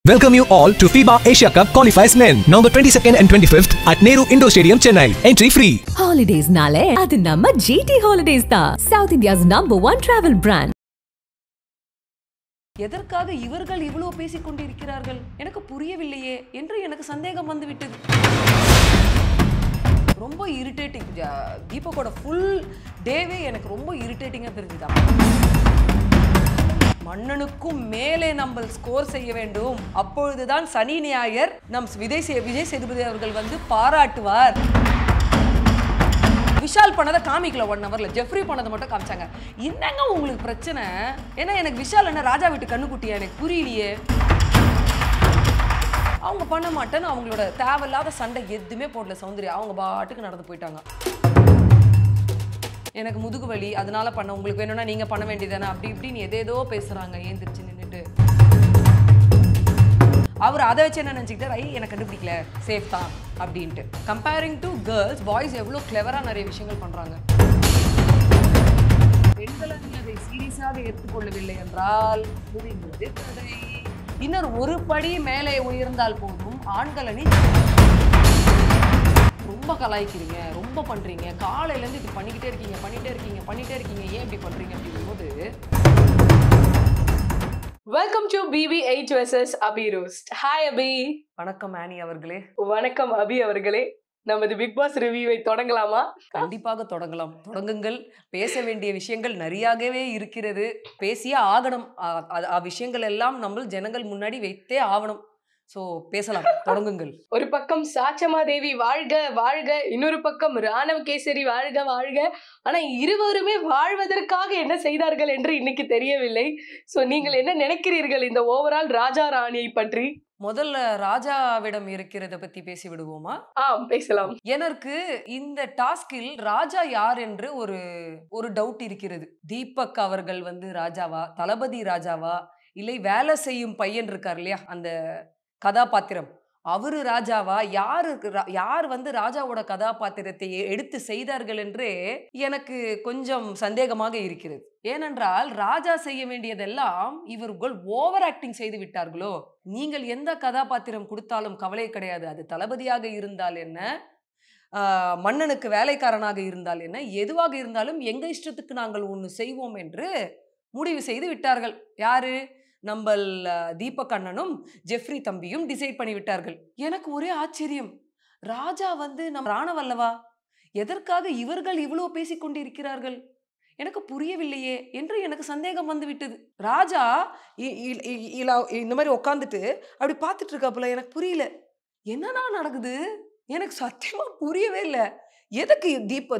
Welcome you all to FIBA Asia Cup Qualifiers Men, November 22nd and 25th at Nehru Indoor Stadium, Chennai. Entry free. Holidays nale, adu namma GT Holidays da. South India's #1 travel brand. எதற்காக இவர்கள் இவ்வளவு பேசிக் கொண்டிருக்கிறார்கள் எனக்கு புரியவில்லையே என்று எனக்கு சந்தேகம் வந்து விட்டது. ரொம்ப இரிட்டேட்டிங். தீபக்கோட ஃபுல் டேவே எனக்கு ரொம்ப இரிட்டேட்டிங்கா தெரிஞ்சுதா. மன்னனுக்கும் மேலே நம்ம ஸ்கோர் செய்ய வேண்டும், அப்பொழுதுதான் சனி ஞாயிறு நம் விஜய் சேதுபதி அவர்கள் வந்து பாராட்டுவார். விஷால் பண்ணதை காமிக்கல 1 ஹவர்ல, ஜெஃப்ரி பண்ணதை மட்டும் காமிச்சாங்க. என்னங்க உங்களுக்கு பிரச்சனை? ஏன்னா எனக்கு விஷால் என்ன ராஜா வீட்டு கண்ணுக்குட்டியா, எனக்கு புரியலையே. அவங்க பண்ண மாட்டேன்னு அவங்களோட தேவையில்லாத சண்டை எதுவுமே போடல சௌந்தர்யா, அவங்க பாட்டுக்கு நடந்து போயிட்டாங்க. எனக்கு முதுகு வலி அதனால பண்ண, உங்களுக்கு வேணும்னா நீங்க பண்ண வேண்டியதானே, அப்படி இப்படின்னு எதேதோ பேசுறாங்க ஏந்திரிச்சு நின்றுட்டு. அவர் அதை வச்சு என்ன நினச்சிக்கிட்டார், எனக்கு கண்டுபிடிக்கல சேஃப் தான் அப்படின்ட்டு. கம்பேரிங் டு கேர்ள்ஸ், பாய்ஸ் எவ்வளோ கிளவராக நிறைய விஷயங்கள் பண்ணுறாங்க. பெண்கள் அணி அதை சீரியஸாக ஏற்றுக்கொள்ளவில்லை என்றால் புரிந்தது கதை. இன்னொரு ஒரு படி மேலே உயர்ந்தால் போதும் ஆண்கள் அணி ரொம்ப கலாய்க்கிறீங்க, ரொம்ப பண்ணுறீங்க, காலையிலேருந்து இது பண்ணிக்கிட்டே இருக்கீங்க, ஏன் இப்படி பண்ணுறீங்க அப்படிங்கும்போது. Welcome to BB8 vs Abhi roast. Hi Abhi. வணக்கம் ஆனி அவர்களே. வணக்கம் அபி அவர்களே. நமது பிக் பாஸ் ரிவ்யூவை தொடங்கலாமா? கண்டிப்பாக தொடங்கலாம், தொடங்குங்கள். பேச வேண்டிய விஷயங்கள் நிறையாகவே இருக்கிறது, பேசியே ஆகணும். விஷயங்கள் எல்லாம் நம்ம ஜனங்கள் முன்னாடி வைத்தே ஆகணும். ஸோ பேசலாம், தொடங்குங்கள். ஒரு பக்கம் சாச்சமா தேவி வாழ்க வாழ்க, இன்னொரு பக்கம் ராணவ கேசரி வாழ்க வாழ்க. ஆனா இருவருமே வாழ்வதற்காக என்ன செய்தார்கள் என்று இன்னைக்கு தெரியவில்லை. ஸோ நீங்கள் என்ன நினைக்கிறீர்கள் இந்த ஓவரால் ராஜா ராணியை பற்றி? முதல்ல ராஜாவிடம் இருக்கிறத பத்தி பேசி விடுவோமா? பேசலாம். எனக்கு இந்த டாஸ்கில் ராஜா யார் என்று ஒரு டவுட் இருக்கிறது. தீபக் அவர்கள் வந்து ராஜாவா, தளபதி ராஜாவா, இல்லை வேலை செய்யும் பையன் இருக்கார் இல்லையா அந்த கதாபாத்திரம், அவரு ராஜாவா, யார் வந்து ராஜாவோட கதாபாத்திரத்தை எடுத்து செய்தார்கள் என்று எனக்கு கொஞ்சம் சந்தேகமாக இருக்கிறது. ஏனென்றால் ராஜா செய்ய வேண்டியதெல்லாம் இவர்கள் ஓவர் ஆக்டிங் செய்து விட்டார்களோ. நீங்கள் எந்த கதாபாத்திரம் கொடுத்தாலும் கவலை கிடையாது, அது தளபதியாக இருந்தால் என்ன, மன்னனுக்கு வேலைக்காரனாக இருந்தால் என்ன, எதுவாக இருந்தாலும் எங்க இஷ்டத்துக்கு நாங்கள் ஒன்று செய்வோம் என்று முடிவு செய்து விட்டார்கள். யாரு? நம்ம தீபக் அண்ணனும் ஜெஃப்ரி தம்பியும் டிசைட் பண்ணி விட்டார்கள். எனக்கு ஒரே ஆச்சரியம், ராஜா வந்து நம்ம ராணவல்லவா, எதற்காக இவர்கள் இவ்வளோ பேசிக்கொண்டு இருக்கிறார்கள் எனக்கு புரியவில்லையே என்று எனக்கு சந்தேகம் வந்து விட்டது. ராஜா இந்த மாதிரி உட்காந்துட்டு அப்படி பார்த்துட்டு இருக்காப்புல, எனக்கு புரியல என்னன்னா நடக்குது, எனக்கு சத்தியமா புரியவே இல்லை. எதுக்கு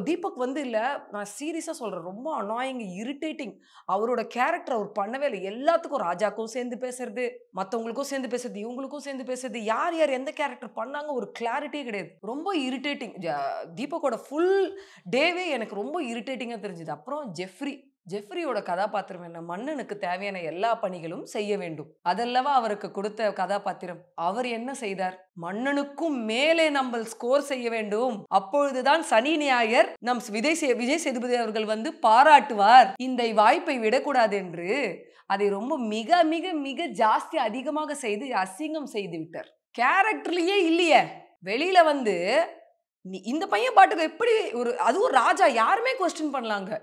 தீபக் வந்து இல்லை, நான் சீரியஸாக சொல்கிறேன், ரொம்ப அனாயிங், இரிட்டேட்டிங். அவரோட கேரக்டர் அவர் பண்ணவே இல்லை. எல்லாத்துக்கும் ராஜாக்கும் சேர்ந்து பேசுறது, மற்றவங்களுக்கும் சேர்ந்து பேசுறது, இவங்களுக்கும் சேர்ந்து பேசுறது, யார் யார் எந்த கேரக்டர் பண்ணாங்க ஒரு கிளாரிட்டியே கிடையாது. ரொம்ப இரிட்டேட்டிங். தீபக்கோட ஃபுல் டேவே எனக்கு ரொம்ப இரிட்டேட்டிங்காக தெரிஞ்சுது. அப்புறம் ஜெஃப்ரியோட கதாபாத்திரம் என்ன, மன்னனுக்கு தேவையான எல்லா பணிகளும் செய்ய வேண்டும், அதல்லவா அவருக்கு கொடுத்த கதாபாத்திரம். அவர் என்ன செய்தார், மன்னனுக்கும் மேலே நம்ம ஸ்கோர் செய்ய வேண்டும், அப்பொழுதுதான் சனி ஞாயிறு நம் விஜய் சேதுபதி அவர்கள் வந்து பாராட்டுவார், இந்த வாய்ப்பை விடக்கூடாது என்று அதை ரொம்ப மிக மிக மிக ஜாஸ்தி அதிகமாக செய்து அசிங்கம் செய்து விட்டார். கேரக்டர்லயே இல்லையே, வெளியில வந்து இந்த பையன் பாட்டுக்கு எப்படி அதுவும் ராஜா, யாருமே கொஸ்டின் பண்ணலாங்க.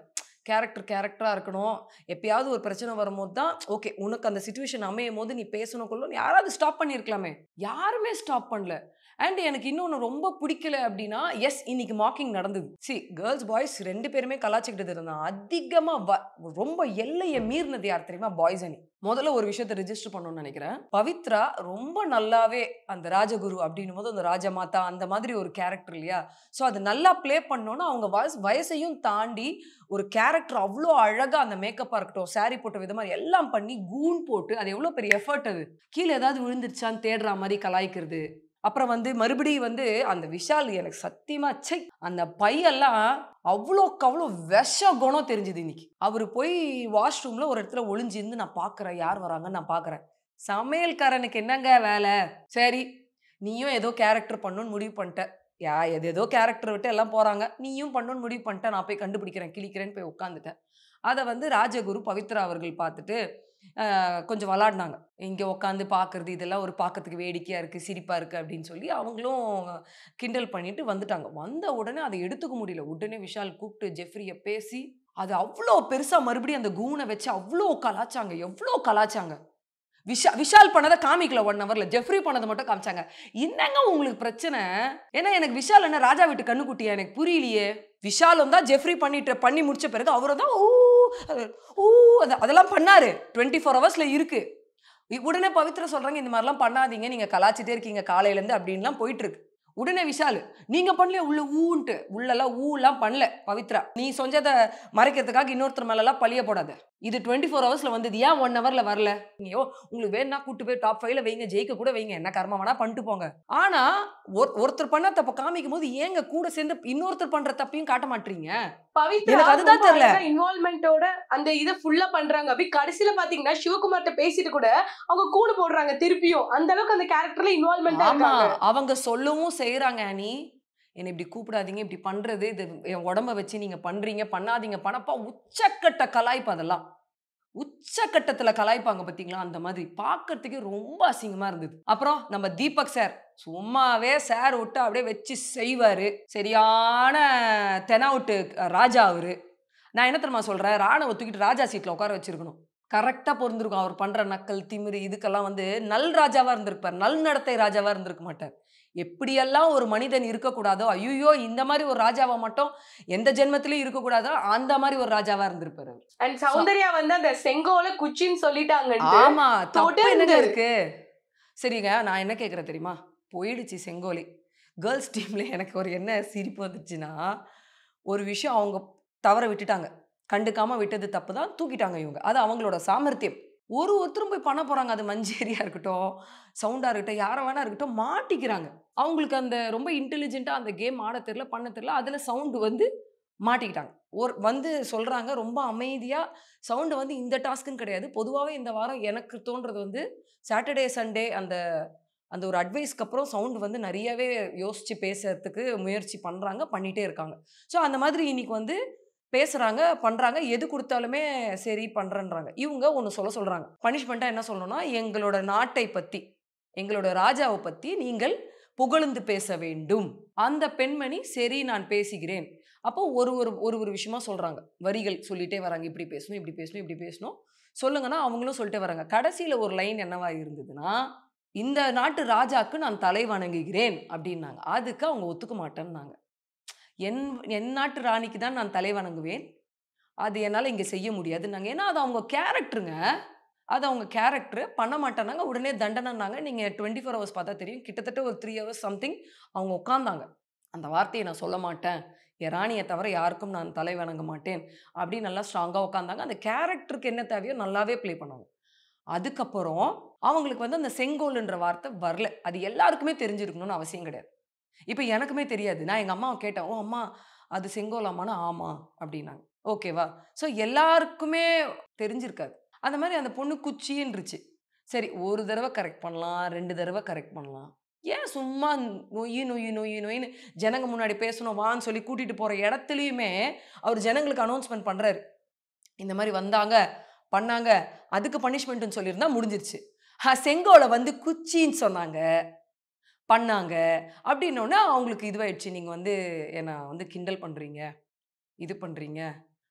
கேரக்டராக இருக்கணும், எப்பயாவது ஒரு பிரச்சனை வரும்போது தான் ஓகே, உனக்கு அந்த சிச்சுவேஷன் அமையும் போது நீ பேசணும் கொள்ளும், யாராவது ஸ்டாப் பண்ணியிருக்கலாமே, யாருமே ஸ்டாப் பண்ணல. அண்ட் எனக்கு இன்னொன்று ரொம்ப பிடிக்கல அப்படின்னா, எஸ் இன்னைக்கு மார்க்கிங் நடந்தது. கேர்ள்ஸ் பாய்ஸ் 2 பேருமே கலாச்சிக்கிட்டு இருந்தாங்க. அதிகமாக ரொம்ப எல்லையை மீறினது யார் தெரியுமா, பாய்ஸ் அணி. முதல்ல ஒரு விஷயத்தை ரெஜிஸ்டர் பண்ணணும்னு நினைக்கிறேன். பவித்ரா ரொம்ப நல்லாவே அந்த ராஜகுரு அப்படின்னும் போது அந்த ராஜமாதா அந்த மாதிரி ஒரு கேரக்டர் இல்லையா, ஸோ அது நல்லா பிளே பண்ணோன்னா அவங்க வயசையும் தாண்டி ஒரு கேரக்டர் அவ்வளோ அழகாக, அந்த மேக்கப்பாக இருக்கட்டும், சாரி போட்ட விதமாக எல்லாம் பண்ணி கூன் போட்டு, அது எவ்வளோ பெரிய எஃபர்ட். அது கீழே ஏதாவது விழுந்துருச்சான்னு தேடுற மாதிரி கலாய்க்கிறது. அப்புறம் வந்து மறுபடியும் வந்து அந்த விஷால், எனக்கு சத்தியமா அந்த பையெல்லாம் அவ்வளோக்கு அவ்வளோ விஷ குணம் தெரிஞ்சுது இன்னைக்கு. அவர் போய் வாஷ்ரூம்ல ஒரு இடத்துல ஒளிஞ்சிருந்து நான் பார்க்குறேன், யார் வராங்கன்னு நான் பார்க்குறேன். சமையல்காரனுக்கு என்னங்க வேலை, சரி நீயும் ஏதோ கேரக்டர் பண்ணணும்னு முடிவு பண்ணிட்ட, ஏதோ கேரக்டர் விட்டு எல்லாம் போகிறாங்க, நீயும் பண்ணணும்னு முடிவு பண்ணிட்டேன், நான் போய் கண்டுபிடிக்கிறேன் கிளிக்கிறேன்னு போய் உட்காந்துட்டேன். அதை வந்து ராஜகுரு பவித்ரா அவர்கள் பார்த்துட்டு கொஞ்சம் விளாடினாங்க. இங்கே உட்காந்து பார்க்குறது இதெல்லாம் ஒரு பார்க்கறதுக்கு வேடிக்கையாக இருக்குது, சிரிப்பாக இருக்குது அப்படின்னு சொல்லி அவங்களும் கிண்டல் பண்ணிட்டு வந்துட்டாங்க. வந்த உடனே அதை எடுத்துக்க முடியல. உடனே விஷால் கூப்பிட்டு ஜெஃப்ரியை பேசி அது அவ்வளோ பெருசாக மறுபடியும் அந்த கூனை வச்சு அவ்வளோ கலாச்சாங்க, எவ்வளோ கலாச்சாங்க. விஷால் பண்ணதை காமிக்கல 1 ஹவர்ல, ஜெஃப்ரி பண்ணதை மட்டும் காமிச்சாங்க. என்னங்க உங்களுக்கு பிரச்சனை? ஏன்னா எனக்கு விஷால் என்ன ராஜா வீட்டு கண்ணுக்குட்டியா? எனக்கு புரியலையே. விஷாலும் தான் ஜெஃப்ரி பண்ணி முடிச்ச பிறகு அவரும் தான் அதெல்லாம் பண்ணாரு. 24 ஹவர்ஸ்ல இருக்கு. உடனே பவித்ரா சொல்றாங்க இந்த மாதிரிலாம் பண்ணாதீங்க, நீங்க கலாச்சிட்டே இருக்கீங்க காலையில இருந்து அப்படின்லாம் போயிட்டு இருக்கு. உடனே விஷால் நீங்க பண்ணல உள்ள ஊன்ட்டு உள்ளெல்லாம் ஊலாம் பண்ணல பவித்ரா. நீ சொஞ்சதை மறைக்கிறதுக்காக இன்னொருத்தர் மேலெல்லாம் பழிய போடாத. இது 24 ஹவர்ஸ்ல வந்தது, ஏன் 1 ஹவர்ல வரல? நீங்க உங்களுக்கு வேணா கூட்டு போய் டாப் 5ல வைங்க, ஜெயிக்க கூட வைங்க, என்ன கர்ம வேணா பண்ணிட்டு போங்க. ஆனா ஒருத்தர் பண்ண தப்ப காமிக்கும் போது ஏங்க கூட சேர்ந்து இன்னொருத்தர் பண்ற தப்பையும் காட்ட மாட்டீங்க? எனக்கு அதுதான் தெரியல. இன்வால்வ்மென்ட்டோட அந்த இத ஃபுல்லா பண்றாங்க. அப்படி கடைசில பாத்தீங்கன்னா சிவகுமார்ட்ட பேசிட்டு கூட அவங்க கூடு போடுறாங்க திருப்பியும். அந்த அளவுக்கு அந்த கேரக்டர்ல இன்வால்வ்மென்ட்டா இருக்காங்க. அவங்க சொல்லவும் செய்யறாங்க. அனி என்ன இப்படி கூப்பிடாதீங்க, இப்படி பண்றது இது என் உடம்ப வச்சு நீங்க பண்றீங்க, பண்ணாதீங்க, பணப்பா உச்சக்கட்ட கலாய்ப்பு. அதெல்லாம் உச்சக்கட்டத்துல கலாய்ப்பாங்க பாத்தீங்களா? அந்த மாதிரி பார்க்கறதுக்கு ரொம்ப அசிங்கமா இருந்தது. அப்புறம் நம்ம தீபக் சார் சும்மாவே சார் விட்டு அப்படியே வச்சு செய்வாரு. சரியான தெனாவுட்டு ராஜா அவரு. நான் என்ன தெரியுமா சொல்றேன், ராணுவ தூக்கிட்டு ராஜா சீட்ல உட்கார வச்சிருக்கணும். கரெக்டா பொருந்திருக்கும். அவர் பண்ற நக்கல் திமிரு இதுக்கெல்லாம் நல் ராஜாவா இருந்திருப்பார், நல் நடத்தை ராஜாவா இருந்திருக்க மாட்டார். எப்படியெல்லாம் ஒரு மனிதன் இருக்கக்கூடாதோ, ஐயோ இந்த மாதிரி ஒரு ராஜாவா மட்டும் எந்த ஜென்மத்திலயும் இருக்கக்கூடாதோ அந்த மாதிரி ஒரு ராஜாவா இருந்திருப்பாரு. அண்ட் சௌந்தர்யா அந்த செங்கோல குச்சின்னு சொல்லிட்டாங்க. ஆமா, தப்பு என்னங்க இருக்கு? சரிங்க, நான் என்ன கேட்கறேன் தெரியுமா? போயிடுச்சு செங்கோலி. கேர்ள்ஸ் டீம்ல எனக்கு ஒரு என்ன சிரிப்பு வந்துச்சுன்னா, ஒரு விஷயம் அவங்க தவற விட்டுட்டாங்க, கண்டுக்காம விட்டது தப்பு தான், தூக்கிட்டாங்க இவங்க. அது அவங்களோட சாமர்த்தியம். ஒருத்தரும் போய் பண்ண போறாங்க. அது மஞ்சேரியா இருக்கட்டும், சவுண்டா இருக்கட்டும், யாரை வேணா இருக்கட்டும், மாட்டிக்கிறாங்க. அவங்களுக்கு அந்த ரொம்ப இன்டெலிஜென்ட்டா அந்த கேம் ஆட தெரியல, பண்ண தெரியல. அதுல சவுண்டு மாட்டிக்கிட்டாங்க. சொல்றாங்க ரொம்ப அமைதியா. சவுண்டு இந்த டாஸ்க்குன்னு கிடையாது, பொதுவாகவே இந்த வாரம் எனக்கு தோன்றது சாட்டர்டே சண்டே அந்த அந்த ஒரு அட்வைஸ்க்கு அப்புறம் சவுண்டு நிறையவே யோசிச்சு பேசுறதுக்கு முயற்சி பண்றாங்க, பண்ணிட்டே இருக்காங்க. ஸோ அந்த மாதிரி இன்னைக்கு பேசுறாங்க, பண்றாங்க. எது கொடுத்தாலுமே சரி பண்றேன்றாங்க. இவங்க ஒன்று சொல்றாங்க. பனிஷ்மெண்ட்டாக என்ன சொல்லணும்னா, எங்களோட நாட்டை பத்தி, எங்களோட ராஜாவை பத்தி நீங்கள் புகழ்ந்து பேச வேண்டும். அந்த பெண்மணி சரி நான் பேசுகிறேன். அப்போ ஒரு விஷயமா சொல்றாங்க, வரிகள் சொல்லிட்டே வராங்க. இப்படி பேசணும், இப்படி பேசணும், இப்படி பேசணும் சொல்லுங்கன்னா அவங்களும் சொல்லிட்டே வராங்க. கடைசியில் ஒரு லைன் என்னவா இருந்ததுன்னா, இந்த நாட்டு ராஜாக்கு நான் தலை வணங்குகிறேன் அப்படின்னாங்க. அதுக்கு அவங்க ஒத்துக்க மாட்டேன்னாங்க. என் நாட்டு ராணிக்கு தான் நான் தலை வணங்குவேன், அது என்னால் இங்கே செய்ய முடியாதுன்னாங்க. ஏன்னா அது அவங்க கேரக்டருங்க, அது அவங்க கேரக்டர். பண்ண மாட்டேனாங்க, உடனே தண்டனைனாங்க. நீங்கள் 24 ஹவர்ஸ் பார்த்தா தெரியும், கிட்டத்தட்ட ஒரு 3 ஹவர்ஸ் சம்திங் அவங்க உட்காந்தாங்க. அந்த வார்த்தையை நான் சொல்ல மாட்டேன், என் ராணியை தவிர யாருக்கும் நான் தலை வணங்க மாட்டேன் அப்படின்னு நல்லா ஸ்ட்ராங்காக உட்காந்தாங்க. அந்த கேரக்டருக்கு என்ன தேவையோ நல்லாவே ப்ளே பண்ணாங்க. அதுக்கப்புறம் அவங்களுக்கு அந்த செங்கோல்ன்ற வார்த்தை வரல. அது எல்லாருக்குமே தெரிஞ்சிருக்கணும்னு அவசியம் கிடையாது. இப்போ எனக்குமே தெரியாது. நான் எங்கள் அம்மாவை கேட்டேன், ஓ அம்மா அது செங்கோலாமான்னு, ஆமாம் அப்படின்னாங்க. ஓகேவா? ஸோ எல்லாருக்குமே தெரிஞ்சிருக்காது. அந்த மாதிரி அந்த பொண்ணு குச்சின்றுச்சு. சரி, ஒரு தடவை கரெக்ட் பண்ணலாம், 2 தடவை கரெக்ட் பண்ணலாம். ஏன் சும்மா நொய்யின்னு ஜனங்க முன்னாடி பேசணும் வான்னு சொல்லி கூட்டிட்டு போகிற இடத்துலையுமே அவர் ஜனங்களுக்கு அனௌன்ஸ்மெண்ட் பண்ணுறாரு, இந்த மாதிரி வந்தாங்க பண்ணாங்க, அதுக்கு பனிஷ்மெண்ட்டுன்னு சொல்லியிருந்தா முடிஞ்சிருச்சு. செங்கோலை குச்சின்னு சொன்னாங்க, பண்ணாங்க அப்படின்னோடனே அவங்களுக்கு இதுவாயிடுச்சு. நீங்கள் என்னை கிண்டல் பண்ணுறீங்க, இது பண்ணுறீங்க,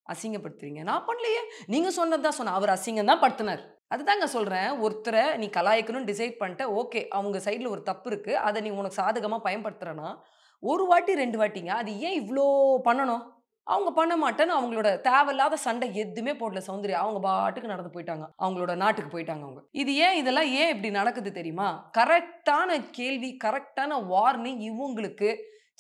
அசிங்கப்படுத்துறீங்க. நான் பண்ணலையே, நீங்கள் சொன்னது தான் சொன்னேன். அவர் அசிங்கம் தான் படுத்தினார். அதுதாங்க சொல்கிறேன், ஒருத்தரை நீ கலாய்க்கணும்னு டிசைட் பண்ணிட்ட, ஓகே அவங்க சைடில் ஒரு தப்பு இருக்குது, அதை நீ உனக்கு சாதகமாக பயன்படுத்துகிறேன்னா ஒரு வாட்டி 2 வாட்டிங்க, அது ஏன் இவ்வளோ பண்ணணும்? அவங்க பண்ண மாட்டேன்னு அவங்களோட தேவையில்லாத சண்டை எதுவுமே போடல சௌந்தர்யா. அவங்க பாட்டுக்கு நடந்து போயிட்டாங்க, அவங்களோட நாட்டுக்கு போயிட்டாங்க அவங்க. இது இதெல்லாம் ஏன் இப்படி நடக்குது தெரியுமா? கரெக்டான கேள்வி, கரெக்டான வார்னிங் இவங்களுக்கு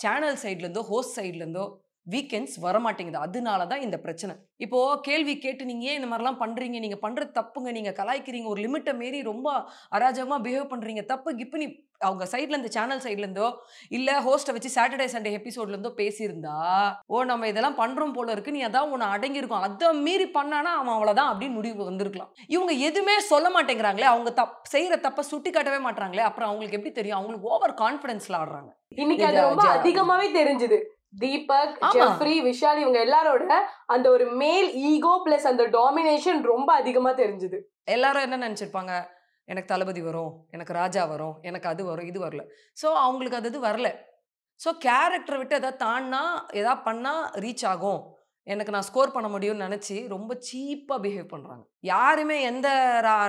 சேனல் சைட்லேருந்தோ ஹோஸ்ட் சைட்லேருந்தோ வீக்கெண்ட்ஸ் வரமாட்டேங்குது. அதனால தான் இந்த பிரச்சனை. இப்போ கேள்வி கேட்டு நீங்கள் ஏன் இந்த மாதிரிலாம் பண்ணுறீங்க, நீங்கள் பண்ணுறது தப்புங்க, நீங்கள் கலாய்க்கிறீங்க, ஒரு லிமிட்டை மீறி ரொம்ப அராஜகமாக பிஹேவ் பண்ணுறீங்க, தப்பு கிப்புன்னு அவங்க சைட்லேருந்து சேனல் சைட்லேருந்தோ இல்லை ஹோஸ்ட்டை வச்சு சாட்டர்டே சண்டே எபிசோட்லேருந்தோ பேசியிருந்தா, ஓ நம்ம இதெல்லாம் பண்ணுறோம் போல இருக்கு, நீ அதான் ஒன்று அடங்கியிருக்கும், அதை மீறி பண்ணானா அவன் அவ்வளோதான் அப்படின்னு முடிவு வந்திருக்கலாம். இவங்க எதுவுமே சொல்ல மாட்டேங்கிறாங்களே, அவங்க செய்கிற தப்பை சுட்டி காட்டவே மாட்டாங்களே, அப்புறம் அவங்களுக்கு எப்படி தெரியும்? அவங்களுக்கு ஓவர் கான்ஃபிடென்ஸ்ல ஆடுறாங்க. இன்னைக்கு அது ரொம்ப அதிகமாவே தெரிஞ்சுது. தீபக், ஆமா. ஜெஃப்ரி, விஷால் இவங்க எல்லாரோட அந்த ஒரு மேல் ஈகோ பிளஸ் அந்த டாமினேஷன் ரொம்ப அதிகமா தெரிஞ்சுது. எல்லாரும் என்ன நினைச்சிருப்பாங்க, எனக்கு தளபதி வரும், எனக்கு ராஜா வரும், எனக்கு அது வரும், இது வரல. ஸோ அவங்களுக்கு அது வரல. ஸோ கேரக்டரை விட்டு எதாவது தாண்டினா எதாவது பண்ணால் ரீச் ஆகும், எனக்கு நான் ஸ்கோர் பண்ண முடியும்னு நினச்சி ரொம்ப சீப்பாக பிஹேவ் பண்ணுறாங்க. யாருமே எந்த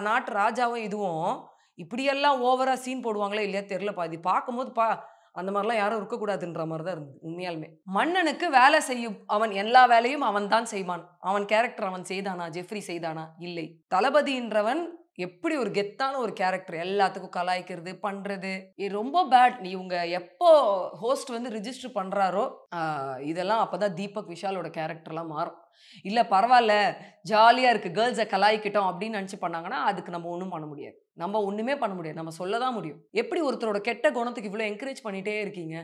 நாட்டு ராஜாவும் இதுவும் இப்படியெல்லாம் ஓவராக சீன் போடுவாங்களே இல்லையா தெரிலப்பா. இது பார்க்கும்போது அந்த மாதிரிலாம் யாரும் இருக்கக்கூடாதுன்ற மாதிரி தான் இருந்தது உண்மையாலுமே. மன்னனுக்கு வேலை செய்யும் அவன் எல்லா வேலையும் அவன் தான் செய்வான். அவன் கேரக்டர் அவன் செய்தானா? ஜெஃப்ரி செய்தானா? இல்லை. தளபதின்றவன் எப்படி ஒரு கெத்தான ஒரு கேரக்டர், எல்லாத்துக்கும் கலாய்க்கிறது பண்றது ரொம்ப பேட். இவங்க எப்போ ஹோஸ்ட் வந்து ரிஜிஸ்டர் பண்றாரோ இதெல்லாம் அப்பதான் தீபக் விஷாலோட கேரக்டர்லாம் மாறும். இல்ல பரவாயில்ல ஜாலியா இருக்கு கேர்ள்ஸை கலாய்க்கிட்டோம் அப்படின்னு நினைச்சு பண்ணாங்கன்னா அதுக்கு நம்ம ஒன்றும் பண்ண முடியாது. நம்ம ஒண்ணுமே பண்ண முடியாது. நம்ம சொல்லதான் முடியும். எப்படி ஒருத்தரோட கெட்ட குணத்துக்கு இவ்வளவு என்கரேஜ் பண்ணிட்டே இருக்கீங்க?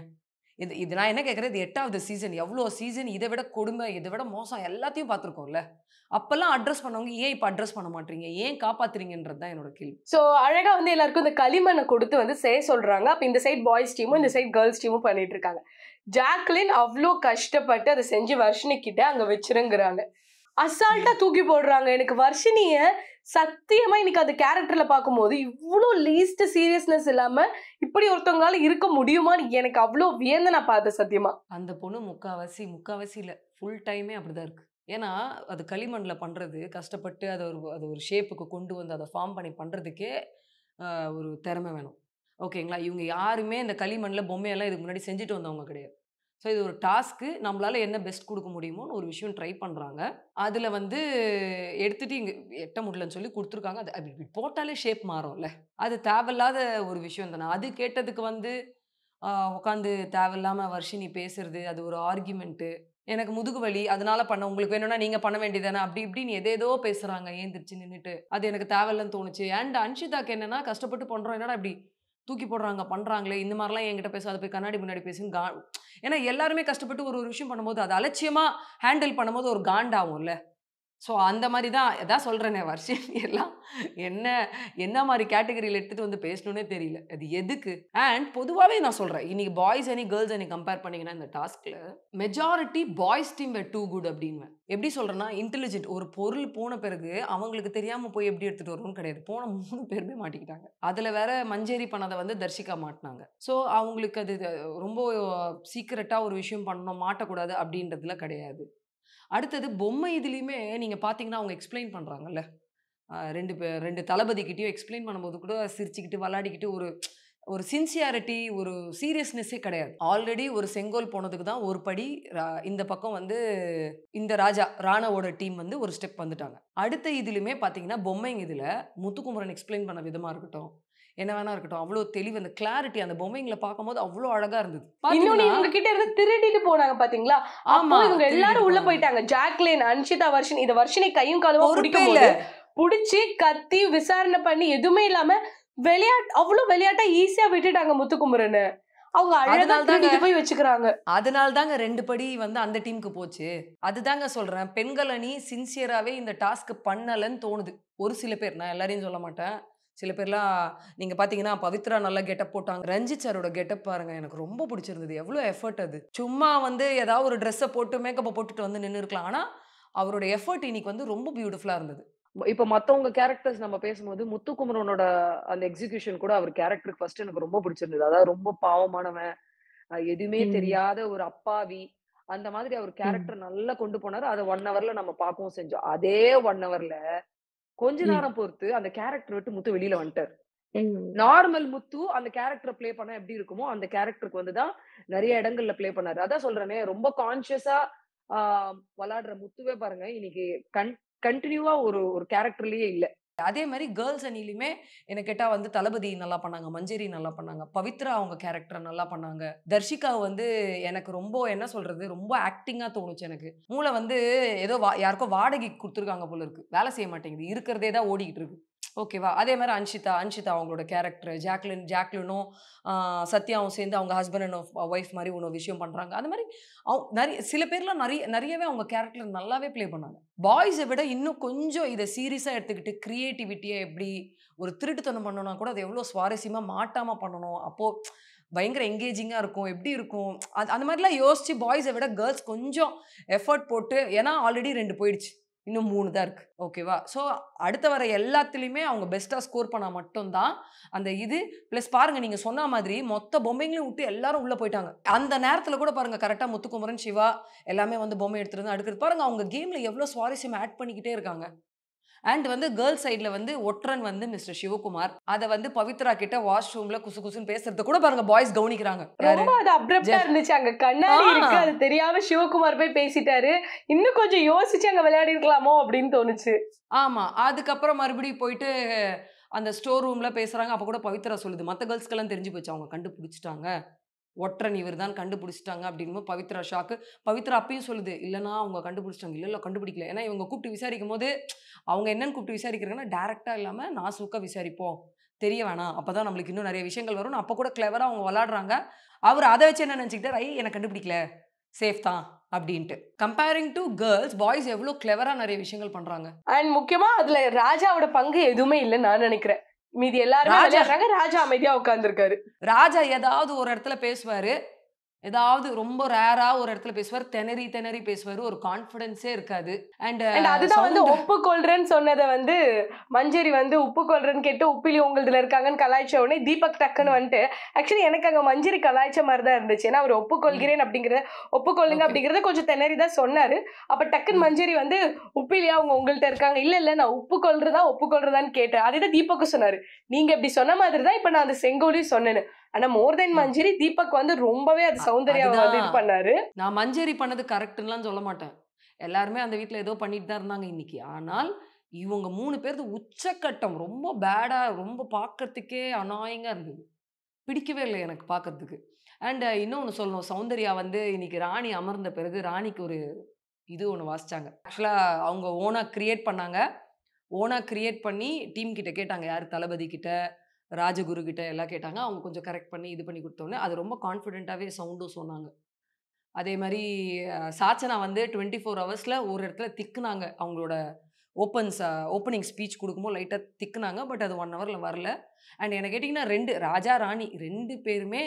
இது நான் என்ன கேட்கறது, இது 8வது சீசன். எவ்வளோ சீசன் இதை விட கொடுமை, இதை விட மோசம் எல்லாத்தையும் பார்த்துருக்கோம்ல. அப்பெல்லாம் அட்ரஸ் பண்ணவங்க ஏன் இப்போ அட்ரஸ் பண்ண மாட்டீங்க, ஏன் காப்பாத்துறீங்கன்றது தான் என்னோட கேள்வி. ஸோ அழகா வந்து எல்லாருக்கும் இந்த களிமண்ணை கொடுத்து வந்து செய்ய சொல்றாங்க. அப்போ இந்த சைட் பாய்ஸ் டீமும் இந்த சைட் கேர்ள்ஸ் டீமும் பண்ணிட்டு இருக்காங்க. ஜாக்லின் அவ்வளோ கஷ்டப்பட்டு அதை செஞ்சு வர்ஷினி கிட்ட அங்க வச்சிருங்கிறாங்க. அசால்ட்டா தூக்கி போடுறாங்க. எனக்கு வர்ஷினிய சத்தியமா இன்னைக்கு அந்த கேரக்டர்ல பார்க்கும்போது இவ்வளோ லீஸ்ட் சீரியஸ்னஸ் இல்லாம இப்படி ஒருத்தவங்களால இருக்க முடியுமான்னு எனக்கு அவ்வளோ வியந்து நான் பார்த்தேன் சத்தியமா. அந்த பொண்ணு முக்காவாசி இல்லை, ஃபுல் டைமே அப்படிதான் இருக்கு. ஏன்னா அது களிமண்ணில் பண்ணுறது கஷ்டப்பட்டு அதை ஒரு ஷேப்புக்கு கொண்டு வந்து அதை ஃபார்ம் பண்ணி பண்ணுறதுக்கே ஒரு திறமை வேணும். ஓகேங்களா? இவங்க யாருமே இந்த களிமண்ணில் பொம்மையெல்லாம் இதுக்கு முன்னாடி செஞ்சுட்டு வந்தவங்க கிடையாது. ஸோ இது ஒரு டாஸ்க்கு, நம்மளால் என்ன பெஸ்ட் கொடுக்க முடியுமோன்னு ஒரு விஷயம் ட்ரை பண்ணுறாங்க. அதில் வந்து எடுத்துகிட்டு இங்கே எட்ட முடியலன்னு சொல்லி கொடுத்துருக்காங்க. அது அப்படி போட்டாலே ஷேப் மாறும்ல. அது தேவையில்லாத ஒரு விஷயம் தானே. அது கேட்டதுக்கு வந்து உட்காந்து தேவையில்லாமல் வர்ஷினி பேசுறது, அது ஒரு ஆர்கியூமெண்ட்டு. எனக்கு முதுகு வலி அதனால பண்ண, உங்களுக்கு வேணும்னா நீங்க பண்ண வேண்டியதானே, அப்படி இப்படின்னு எதேதோ பேசுறாங்க ஏந்திரிச்சு நின்றுட்டு. அது எனக்கு தேவையில்லன்னு தோணுச்சு. அண்ட் அன்ஷிதாக்கு என்னன்னா, கஷ்டப்பட்டு பண்றோம், என்னடா இப்படி தூக்கி போடுறாங்க பண்றாங்களே, இந்த மாதிரிலாம் என்கிட்ட பேசாத, போய் கண்ணாடி முன்னாடி பேசுன்னு ஏன்னா எல்லாருமே கஷ்டப்பட்டு ஒரு விஷயம் பண்ணும்போது அது அலட்சியமா ஹேண்டில் பண்ணும்போது ஒரு காண்டாகும்ல. ஸோ அந்த மாதிரி தான் எதாவது சொல்கிறேனே, வர்ஷினி எல்லாம் என்ன மாதிரி கேட்டகரியில் எடுத்துகிட்டு வந்து பேசணுன்னே தெரியல. அது எதுக்கு? அண்ட் பொதுவாகவே நான் சொல்கிறேன், இன்றைக்கி பாய்ஸ் அணி கேர்ள்ஸ் அணி கம்பேர் பண்ணிங்கன்னா இந்த டாஸ்கில் majority boys team were too good அப்படின்னு. எப்படி சொல்கிறேன்னா, இன்டெலிஜென்ட். ஒரு பொருள் போன பிறகு அவங்களுக்கு தெரியாமல் போய் எப்படி எடுத்துகிட்டு வரணும்னு கிடையாது. போன 3 பேருமே மாட்டிக்கிட்டாங்க. அதில் வேற மஞ்சேரி பண்ணதை வந்து தர்ஷிகா மாட்டினாங்க. ஸோ அவங்களுக்கு அது ரொம்ப சீக்கிரட்டாக ஒரு விஷயம் பண்ணணும், மாட்டக்கூடாது அப்படின்றதுல கிடையாது. அடுத்தது பொம்மை இதுலேயுமே நீங்கள் பார்த்தீங்கன்னா அவங்க எக்ஸ்பிளைன் பண்ணுறாங்கல்ல, 2 தளபதிக்கிட்டையும் எக்ஸ்பிளைன் பண்ணும்போது கூட சிரிச்சுக்கிட்டு விளாடிக்கிட்டு ஒரு சின்சியாரிட்டி, ஒரு சீரியஸ்னஸ்ஸே கிடையாது. ஆல்ரெடி ஒரு செங்கோல் போனதுக்கு தான் ஒரு படி இந்த பக்கம் வந்து இந்த ராணாவோட டீம் வந்து ஒரு ஸ்டெப் வந்துட்டாங்க. அடுத்த இதுலையுமே பார்த்தீங்கன்னா பொம்மைங்க இதில் முத்துக்குமரன் எக்ஸ்பிளைன் பண்ண விதமாக இருக்கட்டும், என்ன வேணா இருக்கட்டும், அவ்வளோ தெளிவு, அந்த கிளாரிட்டி அந்த பொம்மைங்களை பார்க்கும்போது அவ்வளோ அழகா இருந்தது. இன்னொன்னு இவங்க கிட்ட இருந்து திருடிட்டு போனாங்க பாத்தீங்களா? ஆமா, இவங்க எல்லாரும் உள்ள போயிட்டாங்க. ஜாக்லின், அன்ஷிதா, வர்ஷினி. இந்த வர்ஷினி கையும் காலுமா பிடிக்கும்போது புடிச்சு கத்தி விசாரணை பண்ணி எதுவுமே இல்லாம அவ்வளவு விளையாட்டா ஈஸியா விட்டுட்டாங்க முத்துக்குமரன். அவங்க அழகா திருடிட்டு போய் வச்சுக்கிறாங்க. அதனால தாங்க 2 படி வந்து அந்த டீமுக்கு போச்சு. அதுதாங்க சொல்றேன், பெண்கள் அணி சின்சியராகவே இந்த டாஸ்க் பண்ணலன்னு தோணுது. ஒரு சில பேர், நான் எல்லாரையும் சொல்ல மாட்டேன், சில பேர்லாம் நீங்கள் பார்த்தீங்கன்னா பவித்ரா நல்லா கெட்டப் போட்டாங்க. ரஞ்சித் சாரோட கெட்டப் பாருங்க, எனக்கு ரொம்ப பிடிச்சிருந்தது. எவ்வளோ எஃபர்ட் அது. சும்மா வந்து ஏதாவது ஒரு ட்ரெஸ்ஸை போட்டு மேக்கப்பை போட்டுட்டு வந்து நின்று இருக்கலாம். ஆனால் அவரோட எஃபர்ட் இன்னைக்கு வந்து ரொம்ப பியூட்டிஃபுல்லாக இருந்தது. இப்போ மற்றவங்க கேரக்டர்ஸ் நம்ம பேசும்போது முத்துக்குமரனோட அந்த எக்ஸிகியூஷன் கூட அவர் கேரக்டருக்கு ஃபர்ஸ்ட் எனக்கு ரொம்ப பிடிச்சிருந்தது. அதாவது ரொம்ப பாவமானவன், எதுவுமே தெரியாத ஒரு அப்பாவி, அந்த மாதிரி அவர் கேரக்டர் நல்லா கொண்டு போனாரு. அதை 1 ஹவர்ல நம்ம பார்க்கவும் செஞ்சோம். அதே 1 ஹவர்ல கொஞ்ச நேரம் பொறுத்து அந்த கேரக்டர் விட்டு முத்து வெளியில வந்துட்டார். நார்மல் முத்து அந்த கேரக்டர் பிளே பண்ணா எப்படி இருக்குமோ அந்த கேரக்டருக்கு வந்துதான் நிறைய இடங்கள்ல பிளே பண்ணாரு. அதான் சொல்றேனே, ரொம்ப கான்சியஸா விளையாடுற முத்துவே பாருங்க இன்னைக்கு கண்டினியூவா ஒரு கேரக்டர்லயே இல்ல. அதே மாதிரி கேர்ள்ஸ் அணிலுமே என்ன கேட்டா வந்து தளபதி நல்லா பண்ணாங்க, மஞ்சரி நல்லா பண்ணாங்க, பவித்ரா அவங்க கேரக்டர் நல்லா பண்ணாங்க, தர்ஷிகா வந்து எனக்கு ரொம்ப என்ன சொல்றது, ரொம்ப ஆக்டிங்கா தோணுச்சு. எனக்கு மூளை வந்து ஏதோ யாருக்கோ வாடகைக்கு கொடுத்துருக்காங்க போல இருக்கு, வேலை செய்ய மாட்டேங்குது, இருக்கிறதே தான் ஓடிக்கிட்டு இருக்கு. ஓகேவா? அதே மாதிரி அன்ஷிதா அவங்களோட கேரக்டர், ஜாக்லினும் சத்யாவும் சேர்ந்து அவங்க ஹஸ்பண்ட் அண்ட் ஒய்ஃப் மாதிரி ஒன்று விஷயம் பண்ணுறாங்க. அந்த மாதிரி சில பேர்லாம் நிறையவே அவங்க கேரக்டர் நல்லாவே ப்ளே பண்ணாங்க. பாய்ஸை விட இன்னும் கொஞ்சம் இதை சீரியஸாக எடுத்துக்கிட்டு க்ரியேட்டிவிட்டியை எப்படி ஒரு திருட்டுத்தனம் பண்ணணும்னா கூட அது எவ்வளோ சுவாரஸ்யமாக மாட்டாமல் பண்ணணும். அப்போது பயங்கர எங்கேஜிங்காக இருக்கும், எப்படி இருக்கும் அந்த மாதிரிலாம் யோசிச்சு பாய்ஸை விட கேர்ள்ஸ் கொஞ்சம் எஃபர்ட் போட்டு, ஏன்னா ஆல்ரெடி 2 போயிடுச்சு, இன்னும் 3 தான் இருக்கு. ஓகேவா? ஸோ அடுத்த வர எல்லாத்துலேயுமே அவங்க பெஸ்ட்டாக ஸ்கோர் பண்ணால் மட்டும்தான் அந்த இது. ப்ளஸ் பாருங்க, நீங்க சொன்ன மாதிரி மொத்த பொம்மைங்களையும் விட்டு எல்லாரும் உள்ள போயிட்டாங்க. அந்த நேரத்தில் கூட பாருங்க, கரெக்டாக முத்துக்குமரன், சிவா எல்லாமே வந்து பொம்மை எடுத்துட்டு வந்து அடுக்கிறது பாருங்க. அவங்க கேம்ல எவ்வளோ சுவாரஸ்யம் ஆட் பண்ணிக்கிட்டே இருக்காங்க. அண்ட் வந்து கேர்ள்ஸ் சைடில் வந்து ஒற்றன் வந்து மிஸ்டர் சிவகுமார், அதை வந்து பவித்ரா கிட்ட வாஷ்ரூம்ல குசு குசுன்னு பேசுறது கூட பாருங்க பாய்ஸ் கவனிக்கிறாங்க. ரொம்ப அது அப்ரப்டா இருந்துச்சு. அங்க கண்ணாடி இருக்கு, அது தெரியாம சிவகுமார் போய் பேசிட்டாரு. இன்னும் கொஞ்சம் யோசிச்சு அங்க விளையாடி இருக்கலாமோ அப்படின்னு தோணுச்சு. ஆமா, அதுக்கப்புறம் மறுபடியும் போயிட்டு அந்த ஸ்டோர் ரூம்ல பேசுறாங்க. அப்ப கூட பவித்ரா சொல்லுது, மற்ற கேர்ள்ஸ்க்கெல்லாம் தெரிஞ்சு போச்சு, அவங்க கண்டுபிடிச்சிட்டாங்க, ஒற்றன் இவர் தான் கண்டுபிடிச்சிட்டாங்க அப்படின்னு. பவித்ரா ஷாக்கு. பவித்ரா அப்பயும் சொல்லுது, இல்லைனா அவங்க கண்டுபிடிச்சிட்டாங்க. இல்லை கண்டுபிடிக்கல. ஏன்னா இவங்க கூப்பிட்டு விசாரிக்கும் போது அவங்க என்னன்னு கூப்பிட்டு விசாரிக்கிறாங்கன்னா, டேரக்டா இல்லாம நாசூக்கா விசாரிப்போம், தெரிய வேணாம், அப்பதான் நம்மளுக்கு இன்னும் நிறைய விஷயங்கள் வரும். அப்ப கூட கிளவரா அவங்க விளையாடுறாங்க. அவர் அதை வச்சு என்ன நினைச்சுக்கிட்டாரு, ஐ எனக்கு கண்டுபிடிக்கல, சேஃப் தான் அப்படின்ட்டு. கம்பேரிங் டு கேர்ள்ஸ், பாய்ஸ் எவ்வளவு கிளவரா நிறைய விஷயங்கள் பண்றாங்க. அண்ட் முக்கியமா அதுல ராஜாவோட பங்கு எதுவுமே இல்லைன்னு நான் நினைக்கிறேன். மீதி எல்லாரும் விளையாடுறாங்க, ராஜா அமைதியா உட்கார்ந்துருக்காரு. ராஜா ஏதாவது ஒரு இடத்துல பேசுவாரு, ஏதாவது ரொம்ப ரேரா ஒரு இடத்துல பேசுவார், திணறி பேசுவாரு, ஒரு கான்ஃபிடன்ஸே இருக்காது. அண்ட் அதுதான் வந்து ஒப்புக்கொள்றேன்னு சொன்னதை வந்து மஞ்சரி வந்து ஒப்புக்கொள்றேன்னு கேட்டு உப்பிலி உங்களதுல இருக்காங்கன்னு கலாய்ச்ச உடனே தீபக் டக்குன்னு வந்துட்டு, ஆக்சுவலி எனக்கு அங்க மஞ்சரி கலாய்ச்ச மாதிரி தான் இருந்துச்சு. ஏன்னா அவர் ஒப்புக்கொள்கிறேன் அப்படிங்கறத, ஒப்புக்கொள்ளுங்க அப்படிங்கறத கொஞ்சம் திணறி தான் சொன்னாரு. அப்ப டக்குன்னு மஞ்சரி வந்து உப்பிலியா அவங்க உங்கள்ட்ட இருக்காங்க, இல்ல நான் ஒப்புக்கொள்றதான்னு கேட்டேன். அதுதான் தீபக்கு சொன்னாரு, நீங்க இப்படி சொன்ன மாதிரிதான் இப்ப நான் அந்த செங்கோலையும் சொன்னேன்னு. ஆனா மோர் தென் மஞ்சரி தீபக் வந்து ரொம்பவே அது சௌந்தர்யா வந்து இது பண்ணாரு. நான் மஞ்சரி பண்ணது கரெக்ட்னுலாம் சொல்ல மாட்டேன், எல்லாருமே அந்த வீட்டுல ஏதோ பண்ணிட்டு தான் இருந்தாங்க இன்னைக்கு. ஆனால் இவங்க 3 பேருக்கு உச்சக்கட்டம் ரொம்ப பேடா, ரொம்ப பார்க்கறதுக்கே அநாயங்கா இருந்தது, பிடிக்கவே இல்லை எனக்கு பார்க்கறதுக்கு. அண்ட் இன்னொன்று சொல்லணும், சௌந்தர்யா வந்து இன்னைக்கு ராணி அமர்ந்த பிறகு ராணிக்கு ஒரு இது ஒன்று வாசிச்சாங்க. ஆக்சுவலாக அவங்க ஓனாக கிரியேட் பண்ணாங்க. ஓனாக கிரியேட் பண்ணி டீம் கிட்ட கேட்டாங்க, யார் தளபதி கிட்ட, ராஜகுரு கிட்ட எல்லாம் கேட்டாங்க. அவங்க கொஞ்சம் கரெக்ட் பண்ணி இது பண்ணி கொடுத்தோன்னே அது ரொம்ப கான்ஃபிடென்ட்டாகவே சவுண்டும் சொன்னாங்க. அதே மாதிரி சாச்சனா வந்து 24 ஹவர்ஸில் ஒரு இடத்துல திக்குனாங்க. அவங்களோட ஓப்பனிங் ஸ்பீச் கொடுக்கும்போது லைட்டாக திக்குனாங்க. பட் அது 1 ஹவரில் வரல. அண்ட் என்ன கேட்டிங்கன்னா 2 ராஜா ராணி 2 பேருமே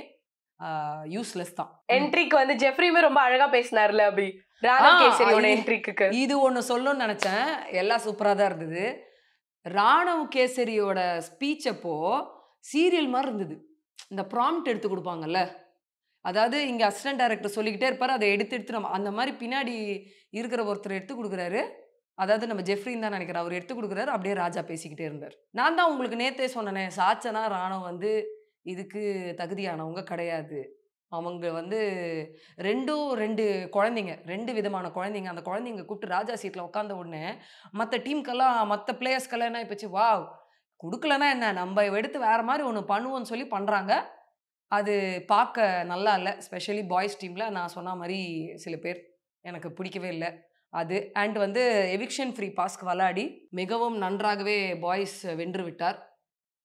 யூஸ்லெஸ் தான். என்ட்ரிக்கு வந்து ஜெஃப்ரியுமே ரொம்ப அழகா பேசினார்ல அபி, ராணவ் கேசரியோட என்ட்ரிக்கு. இது ஒன்று சொல்லணும்னு நினச்சேன், எல்லாம் சூப்பராக தான் இருந்தது. ராணவ் கேசரியோட ஸ்பீச் அப்போ சீரியல் மாதிரி இருந்தது. இந்த ப்ராம்ப்ட் எடுத்து கொடுப்பாங்கல்ல, அதாவது இங்கே அசிஸ்டன்ட் டைரக்டர் சொல்லிக்கிட்டே இருப்பார், அதை எடுத்து நம்ம அந்த மாதிரி பின்னாடி இருக்கிற ஒருத்தர் எடுத்து கொடுக்குறாரு. அதாவது நம்ம ஜெஃப்ரின்னு தான் நினைக்கிறேன், அவர் எடுத்து கொடுக்குறாரு. அப்படியே ராஜா பேசிக்கிட்டே இருந்தார். நான் தான் உங்களுக்கு நேற்றே சொன்னேனே, சாச்சனா ராணவ் வந்து இதுக்கு தகுதியானவங்க கிடையாது. அவங்க வந்து 2 குழந்தைங்க, 2 விதமான குழந்தைங்க. அந்த குழந்தைங்க கூப்பிட்டு ராஜா சீட்டில் உட்காந்த உடனே மற்ற டீமுக்கெல்லாம், மற்ற பிளேயர்ஸ்க்கெல்லாம் என்ன இப்போச்சு, வா கொடுக்கலன்னா என்ன, நம்ம எடுத்து வேறு மாதிரி ஒன்று பண்ணுவோன்னு சொல்லி பண்ணுறாங்க. அது பார்க்க நல்லா இல்லை. ஸ்பெஷலி பாய்ஸ் டீமில் நான் சொன்ன மாதிரி சில பேர் எனக்கு பிடிக்கவே இல்லை அது. அண்ட் வந்து எவிக்ஷன் ஃப்ரீ பாஸ்க்கு விளையாடி மிகவும் நன்றாகவே பாய்ஸ் வென்று விட்டார்.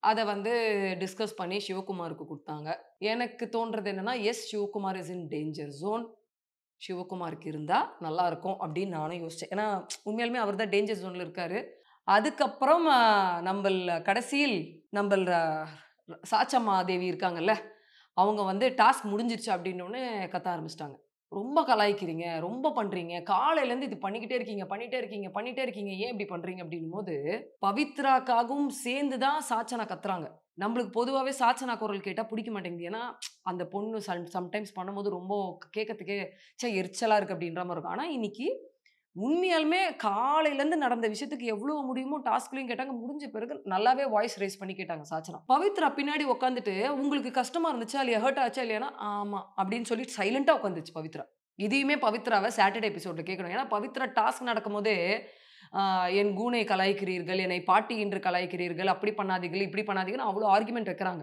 அதை வந்து டிஸ்கஸ் பண்ணி சிவகுமாருக்கு கொடுத்தாங்க. எனக்கு தோன்றது என்னன்னா, S Sivakumar is in danger zone, சிவகுமாருக்கு இருந்தால் நல்லாயிருக்கும் அப்படின்னு நானும் யோசித்தேன். ஏன்னா உண்மையாலுமே அவர் தான் டேஞ்சர் ஜோனில் இருக்கார். அதுக்கப்புறம் கடைசியில் சாச்சம்மா தேவி இருக்காங்கல்ல, அவங்க வந்து டாஸ்க் முடிஞ்சிருச்சு அப்படின்னோடனே கத்த ஆரம்பிச்சிட்டாங்க, ரொம்ப கலாய்க்கிறீங்க, ரொம்ப பண்ணுறீங்க, காலையிலேருந்து இது பண்ணிக்கிட்டே இருக்கீங்க, ஏன் இப்படி பண்ணுறீங்க அப்படின்னும் போது பவித்ராக்காகவும் சேர்ந்து தான் சாச்சனா கத்துறாங்க. நம்மளுக்கு பொதுவாகவே சாச்சனா குரல் கேட்டால் பிடிக்க மாட்டேங்குது. ஏன்னா அந்த பொண்ணு சம்டைம்ஸ் பண்ணும்போது ரொம்ப கேட்கறதுக்கே எரிச்சலாக இருக்குது அப்படின்ற மாதிரி இருக்கும். ஆனால் இன்னைக்கு உண்மையாலுமே காலையிலேருந்து நடந்த விஷயத்துக்கு எவ்வளோ முடியுமோ டாஸ்க்லையும் கேட்டாங்க. முடிஞ்ச பிறகு நல்லாவே வாய்ஸ் ரைஸ் பண்ணி கேட்டாங்க சாச்சனா. பவித்ரா பின்னாடி உட்காந்துட்டு, உங்களுக்கு கஷ்டமா இருந்துச்சா இல்லையா, ஹர்ட் ஆச்சா இல்லையானா ஆமாம் அப்படின்னு சொல்லிட்டு சைலண்டாக உட்காந்துச்சு பவித்ரா. இதையுமே பவித்ராவை சாட்டர்டே எபிசோடில் கேட்கணும். ஏன்னா பவித்ரா டாஸ்க் நடக்கும் போதே என் கூனை கலாய்க்கிறீர்கள், என்னை பாட்டி என்று கலாய்க்கிறீர்கள், அப்படி பண்ணாதீர்கள், இப்படி பண்ணாதீங்கன்னு அவ்வளோ ஆர்குமெண்ட் வைக்கிறாங்க.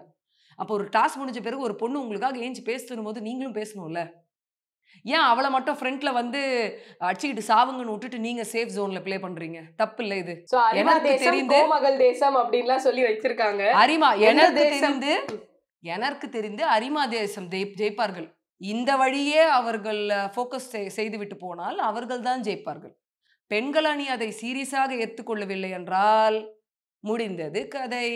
அப்போ ஒரு டாஸ்க் முடிஞ்ச பிறகு ஒரு பொண்ணு உங்களுக்காக ஏஞ்சி பேசணும் போது நீங்களும் பேசணும்ல. ஏன் அவளை மட்டும் ஃப்ரண்ட்ல வந்து அடிச்சுக்கிட்டு சாவுங்கன்னு விட்டுட்டு நீங்க சேஃப் ஜோன்ல ப்ளே பண்றீங்க? தப்பு இல்ல இது. எனக்கு தெரிந்து மகள் தேசம் அப்படின்லாம் சொல்லி வச்சிருக்காங்க. அரிமா எனக்கு தெரிந்து அரிமா தேசம் ஜெயிப்பார்கள். இந்த வழியே அவர்கள் ஃபோக்கஸ் செய்துவிட்டு போனால் அவர்கள் தான் ஜெயிப்பார்கள். பெண்கள் அணி அதை சீரியஸாக ஏற்றுக்கொள்ளவில்லை என்றால் முடிந்தது கதை.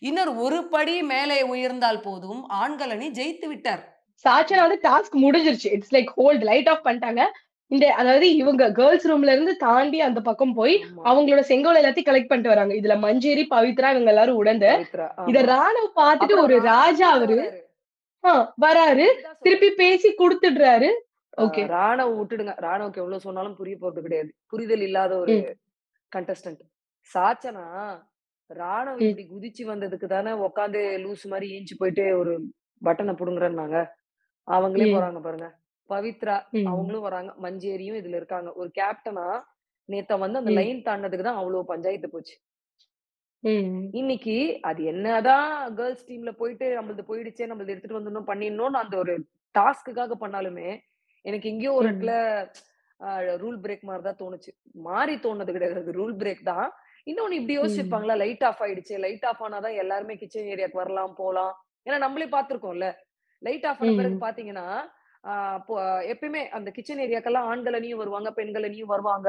இன்னொரு ஒரு படி மேலே உயர்ந்தால் போதும், ஆண்கள் அணி ஜெயித்து விட்டார். சாச்சனா வந்து டாஸ்க் முடிஞ்சிருச்சு. It's like hold light off பண்ணிட்டாங்க. அதாவது இவங்க கேர்ள்ஸ் ரூம்ல இருந்து தாண்டி அந்த பக்கம் போய் அவங்களோட செங்கோல் எல்லாத்தையும் கலெக்ட் பண்ணிட்டு வராங்க. இதுல மஞ்சேரி, பவித்ரா இவங்க எல்லாரும் உடந்த இத ராணவ் பார்த்துட்டு ஒரு ராஜா அவரு வராரு, திருப்பி பேசி குடுத்துடுறாரு. ஓகே, ராணவ் விட்டுடுங்க. ராணவுக்கு எவ்வளவு சொன்னாலும் புரிய போறது கிடையாது. புரிதல் இல்லாத ஒரு கண்டஸ்டன்ட். சாச்சனா ராணவ் இப்படி குதிச்சு வந்ததுக்கு தானே உட்காந்து லூஸ் மாதிரி ஏஞ்சி போயிட்டு ஒரு பட்டனை புடுங்குறேன்னாங்க. அவங்களே போறாங்க பாருங்க. பவித்ரா அவங்களும் வராங்க, மஞ்சேரியும் இதுல இருக்காங்க. ஒரு கேப்டனா நேத்த வந்து அந்த லைன் தாண்டதுக்கு தான் அவ்வளவு பஞ்சாயத்து போச்சு. இன்னைக்கு அது என்னதான் கேர்ள்ஸ் டீம்ல போயிட்டு நம்மளது போயிடுச்சே, நம்மளது எடுத்துட்டு வந்துடணும் பண்ணிடணும்னு அந்த ஒரு டாஸ்க்குக்காக பண்ணாலுமே எனக்கு எங்கேயோ ஒரு இடத்துல ரூல் பிரேக் மாதிரிதான் தோணுச்சு. மாறி தோணுது கிடையாது, அது ரூல் பிரேக் தான். இன்னொன்னு இப்படி யோசிச்சிருப்பாங்களா, லைட் ஆஃப் ஆயிடுச்சு, லைட் ஆஃப் ஆனாதான் எல்லாருமே கிச்சன் ஏரியாக்கு வரலாம் போலாம். ஏன்னா நம்மளே பாத்துருக்கோம்ல, லைட் ஆஃப் ஆன பிறகு பாத்தீங்கன்னா எப்பயுமே அந்த கிச்சன் ஏரியாக்கெல்லாம் ஆண்கள் அணியும் வருவாங்க, பெண்கள் அணியும் வருவாங்க,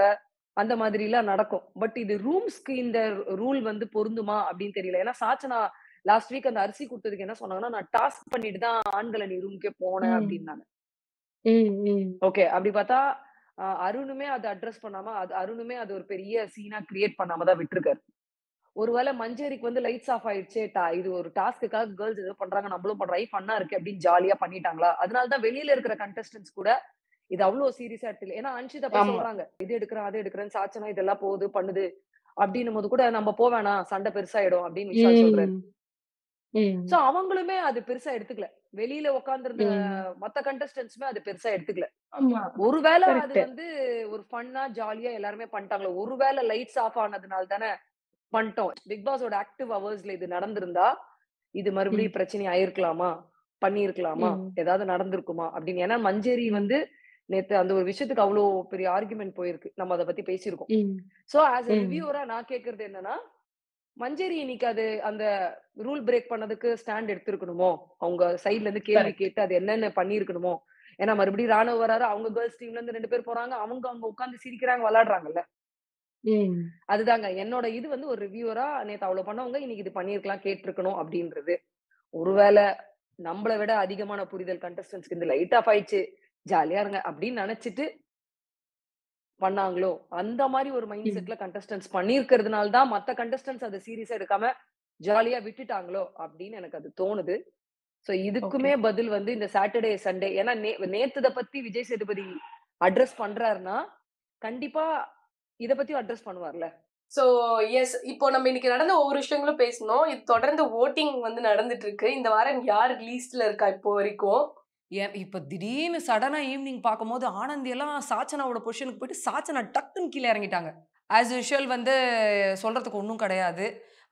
அந்த மாதிரி எல்லாம் நடக்கும். பட் இது ரூம்ஸ்க்கு இந்த ரூல் வந்து பொருந்துமா அப்படின்னு தெரியல. ஏன்னா சாச்சனா லாஸ்ட் வீக் அந்த அரிசி கொடுத்ததுக்கு என்ன சொன்னாங்கன்னா, நான் டாஸ்க் பண்ணிட்டு தான் ஆண்கள் அணி ரூம்க்கே போனேன் அப்படின்னாங்க. ஓகே, அப்படி பார்த்தா அருணுமே அதை அட்ரஸ் பண்ணாம, அருணுமே அது ஒரு பெரிய சீனா கிரியேட் பண்ணாம தான் விட்டுருக்காரு. ஒருவேளை மஞ்சேரிக்கு வந்து லைட்ஸ் ஆஃப் ஆயிடுச்சு, இது ஒரு டாஸ்க்குக்காக கேர்ள்ஸ் ஏதோ பண்றாங்க, நம்மளும் பண்றோம், ஃபன்னா இருக்கு அப்படின்னு ஜாலியா பண்ணிட்டாங்களா? அதனாலதான் வெளியில இருக்கிற கண்டஸ்டன்ஸ் கூட இது அவ்வளவு சீரியஸா எடுத்துல. ஏன்னா அன்ஷிதா சொல்றாங்க, இது எடுக்கிறேன் அது எடுக்கிறேன், சாச்சனா இதெல்லாம் போகுது பண்ணுது அப்படின்னும் போது கூட நம்ம போவேனா, சண்டை பெருசாயிடும் அப்படின்னு விஷால் சொல்றாரு. சோ அவங்களுமே அது பெருசா எடுத்துக்கல. வெளியில உட்கார்ந்து மத்த கண்டஸ்டன்ஸுமே அது பெருசா எடுத்துக்கல. ஒருவேளை அது வந்து ஒரு ஃபன்னா ஜாலியா எல்லாருமே பண்ணிட்டாங்களோ, ஒருவேளை லைட்ஸ் ஆஃப் ஆனதுனால தானே பண்ணிட்டோம். பிக் பாஸோட ஆக்டிவ் ஹவர்ஸ்ல இது நடந்திருந்தா இது மறுபடியும் பிரச்சனை ஆயிருக்கலாமா, பண்ணிருக்கலாமா, ஏதாவது நடந்திருக்குமா அப்படின்னு. ஏன்னா மஞ்சேரி வந்து நேத்து அந்த ஒரு விஷயத்துக்கு அவ்வளவு பெரிய ஆர்குமெண்ட் போயிருக்கு, நம்ம அதை பத்தி பேசியிருக்கோம். சோ ஆஸ் எ ரிவ்யூவரா நான் கேக்குறது என்னன்னா, மஞ்சேரி இன்னைக்கு அது அந்த ரூல் பிரேக் பண்ணதுக்கு ஸ்டாண்ட் எடுத்திருக்கணுமோ, அவங்க சைட்ல இருந்து கேள்வி கேட்டு அது என்னென்ன பண்ணிருக்கணுமோ. ஏன்னா மறுபடியும் ராணுவ வராரு, அவங்க கேர்ள்ஸ் டீம்ல இருந்து 2 பேர் போறாங்க, அவங்க உட்கார்ந்து சிரிக்கிறாங்க, விளையாடுறாங்கல்ல. அதுதாங்க என்னோட இது வந்து ஒரு ரிவ்யூவரா நேத்து அவ்வளவு பண்ணவங்க இன்னைக்கு இது பண்ணிருக்கலாம், கேட்டிருக்கணும் அப்படின்றது. ஒருவேளை நம்மளை விட அதிகமான புரிதல் கண்டஸ்டன்ஸ்க்கு இந்த லைட் ஆஃப் ஆயிடுச்சு, ஜாலியா இருங்க அப்படின்னு நினைச்சிட்டு பண்ணாங்களோ, அந்த மாதிரி ஒரு மைண்ட் செட்ல கண்டஸ்டன்ஸ் பண்ணிருக்கிறதுனால தான் மத்த கண்டஸ்டன்ஸ் அதை சீரியஸா எடுக்காம ஜாலியா விட்டுட்டாங்களோ அப்படின்னு எனக்கு அது தோணுது. சோ இதுக்குமே பதில் வந்து இந்த சாட்டர்டே சண்டே. ஏன்னா நேத்து பத்தி விஜய் சேதுபதி அட்ரஸ் பண்றாருன்னா கண்டிப்பா இத பத்தி அட்ரஸ் பண்ணுவார்ல. சோ எஸ், இப்போ நம்ம இன்னைக்கு நடந்த ஒவ்வொரு விஷயங்களும் பேசணும். இது தொடர்ந்து ஓட்டிங் வந்து நடந்துட்டு இருக்கு. இந்த வாரம் யார் லீஸ்ட்ல இருக்கா இப்போ வரைக்கும்? இப்ப திடீர்னு சடனா ஈவினிங் பார்க்கும்போது ஆனந்தி எல்லாம் சாச்சனாவோட பொசிஷனுக்கு போயிட்டு சாச்சனா டக்குன்னு கீழே இறங்கிட்டாங்க. ஆஸ் யூஷுவல் வந்து சொல்றதுக்கு ஒன்றும் கிடையாது.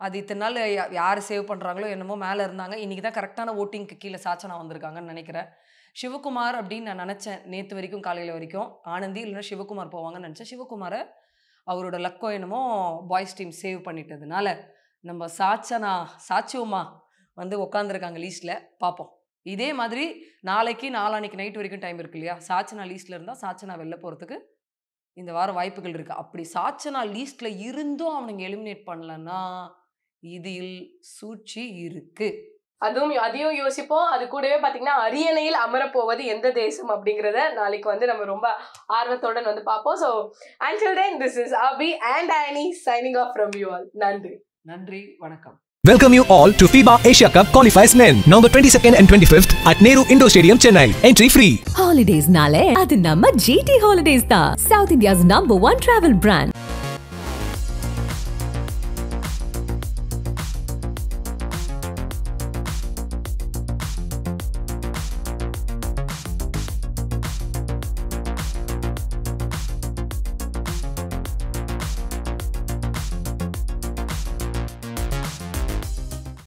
அது இத்தனை நாள் யார் சேவ் பண்றாங்களோ என்னமோ மேலே இருந்தாங்க. இன்னைக்கு தான் கரெக்டான ஓட்டிங்க்கு கீழே சாச்சனா வந்திருக்காங்கன்னு நினைக்கிறேன். சிவகுமார் அப்படின்னு நான் நினைச்சேன் நேற்று வரைக்கும், காலையில வரைக்கும் ஆனந்தி இல்லைன்னா சிவகுமார் போவாங்கன்னு நினைச்சேன். சிவகுமாரை அவரோட லக்கோ என்னமோ பாய்ஸ் டீம் சேவ் பண்ணிட்டதுனால நம்ம சாச்சுவமா வந்து உட்காந்துருக்காங்க லீஸ்ட்ல. பார்ப்போம். இதே மாதிரி நாளைக்கு நாளான்னைக்கு நைட் வரைக்கும் டைம் இருக்கு இல்லையா? சாச்சனா லீஸ்ட்ல இருந்தால் சாச்சனா வெளில போகிறதுக்கு இந்த வாரம் வாய்ப்புகள் இருக்கு. அப்படி சாச்சனா லீஸ்ட்ல இருந்தும் அவனுங்க எலிமினேட் பண்ணலன்னா இதில் சூழ்ச்சி இருக்கு. அதையும் யோசிப்போம். அது கூடவே பாத்தீங்கன்னா அரியணையில் அமரப்போவது எந்த தேசம் அப்படிங்கறத நாளைக்கு வந்து நம்ம ரொம்ப ஆர்வத்துடன் வந்து பார்ப்போம். So until then, this is Abhi and Annie signing off from you all. நன்றி, வணக்கம். Welcome you all to FIBA Asia Cup Qualifiers Men, November 22nd and 25th at Nehru Indoor Stadium, Chennai. Entry free. Holidays nale adu namma GT Holidays da, South India's #1 travel brand.